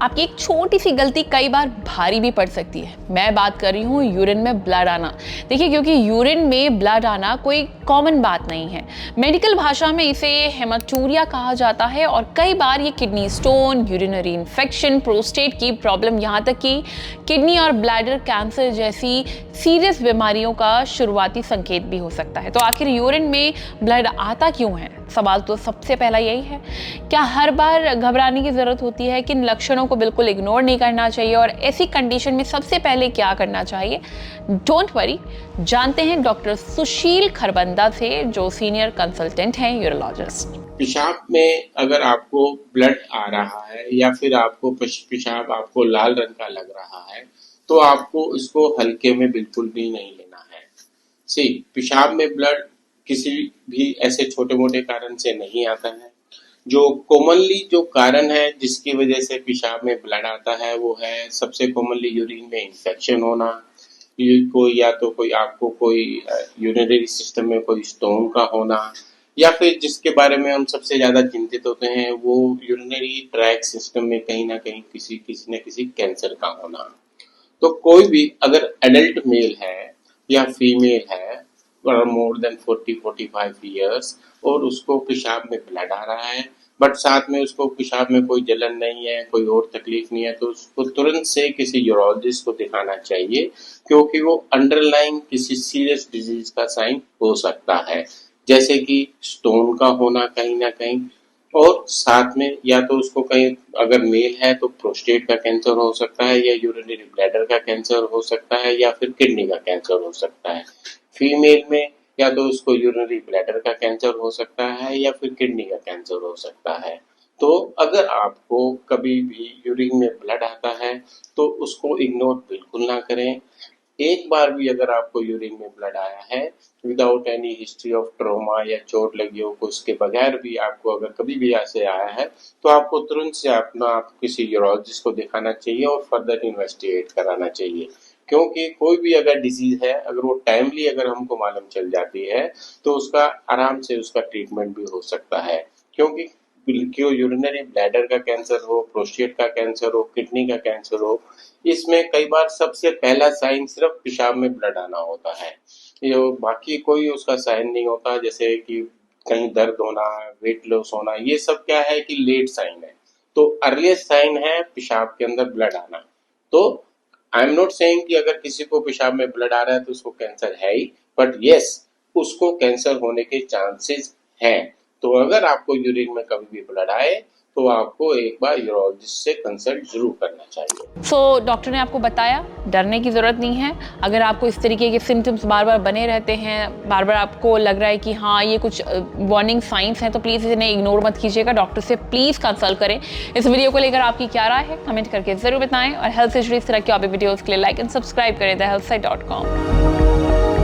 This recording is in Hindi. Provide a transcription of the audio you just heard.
आपकी एक छोटी सी गलती कई बार भारी भी पड़ सकती है। मैं बात कर रही हूँ यूरिन में ब्लड आना। देखिए, क्योंकि यूरिन में ब्लड आना कोई कॉमन बात नहीं है। मेडिकल भाषा में इसे हेमाटूरिया कहा जाता है और कई बार ये kidney stone, urinary infection, prostate की प्रॉब्लम, यहाँ तक कि किडनी और ब्लैडर कैंसर जैसी सीरियस बीमारियों का शुरुआती संकेत भी हो सकता है। तो आखिर यूरिन में ब्लड आता क्यों है? सवाल तो सबसे पहला यही है। क्या हर बार घबराने की जरूरत होती है? किन लक्षणों को बिल्कुल इग्नोर नहीं करना चाहिए और ऐसी कंडीशन में सबसे पहले क्या करना चाहिए? डोंट वरी, जानते हैं डॉक्टर सुशील खरबंदा से, जो सीनियर कंसल्टेंट हैं यूरोलॉजिस्ट। पेशाब में अगर आपको ब्लड आ रहा है या फिर आपको पेशाब आपको लाल रंग का लग रहा है तो आपको इसको हल्के में बिल्कुल भी नहीं लेना है। पेशाब में ब्लड किसी भी ऐसे छोटे मोटे कारण से नहीं आता है। जो कॉमनली जो कारण है जिसकी वजह से पेशाब में ब्लड आता है वो है सबसे कॉमनली यूरिन में इन्फेक्शन होना, कोई आपको कोई यूरिनरी सिस्टम में कोई स्टोन का होना, या फिर जिसके बारे में हम सबसे ज्यादा चिंतित होते हैं वो यूरिनरी ट्रैक सिस्टम में कहीं ना कहीं किसी न किसी कैंसर का होना। तो कोई भी अगर एडल्ट मेल है या फीमेल है मोर देन 40-45 ईयर्स और उसको पेशाब में ब्लड आ रहा है बट साथ में उसको पेशाब में कोई जलन नहीं है, कोई और तकलीफ नहीं है, तो उसको तुरंत से किसी यूरोलॉजिस्ट को दिखाना चाहिए, क्योंकि वो अंडरलाइन किसी सीरियस डिजीज का साइन हो सकता है, जैसे कि स्टोन का होना कहीं ना कहीं, और साथ में या तो उसको कहीं अगर मेल है तो प्रोस्टेट का कैंसर हो सकता है या यूरिनरी ब्लैडर का कैंसर हो सकता है या फिर किडनी का कैंसर हो सकता है। फीमेल में या तो उसको यूरिनरी ब्लैडर का कैंसर हो सकता है या फिर किडनी का कैंसर हो सकता है। तो अगर आपको कभी भी यूरिन में ब्लड आता है तो उसको इग्नोर बिल्कुल ना करें। एक बार भी अगर आपको यूरिन में ब्लड आया है without any history of trauma या चोट लगी हो, उसके बगैर भी आपको अगर कभी भी ऐसे आया है तो आपको तुरंत से आप किसी यूरोलॉजिस्ट को दिखाना चाहिए और फर्दर इन्वेस्टिगेट कराना चाहिए, क्योंकि कोई भी अगर डिजीज है अगर वो टाइमली अगर हमको मालूम चल जाती है तो उसका आराम से उसका ट्रीटमेंट भी हो सकता है। क्योंकि यूरिनरी ब्लैडर का कैंसर हो, प्रोस्टेट का कैंसर हो, किडनी का कैंसर हो, इसमें कई बार सबसे पहला साइन सिर्फ पेशाब में ब्लड आना होता है, ये बाकी कोई उसका साइन नहीं होता, जैसे कि कहीं दर्द होना, वेट लॉस होना, ये सब क्या है कि लेट साइन है। तो अर्लीस्ट साइन है पेशाब के अंदर ब्लड आना। तो आई एम नॉट सेइंग कि अगर किसी को पेशाब में ब्लड आ रहा है तो उसको कैंसर है ही, बट यस उसको कैंसर होने के चांसेस हैं। तो अगर आपको यूरिन में कभी भी ब्लड आए तो आपको एक बार यूरोलॉजिस्ट से कंसल्ट जरूर करना चाहिए। डॉक्टर ने आपको बताया, डरने की जरूरत नहीं है। अगर आपको इस तरीके के सिम्टम्स बार बार बने रहते हैं, बार बार आपको लग रहा है कि हाँ ये कुछ वार्निंग साइंस हैं, तो प्लीज़ इन्हें इग्नोर मत कीजिएगा, डॉक्टर से प्लीज़ कंसल्ट करें। इस वीडियो को लेकर आपकी क्या राय है कमेंट करके जरूर बताएं और हेल्थ से जुड़ी इस तरह की वीडियोज़ के लिए लाइक एंड सब्सक्राइब करें thehealthsite.com।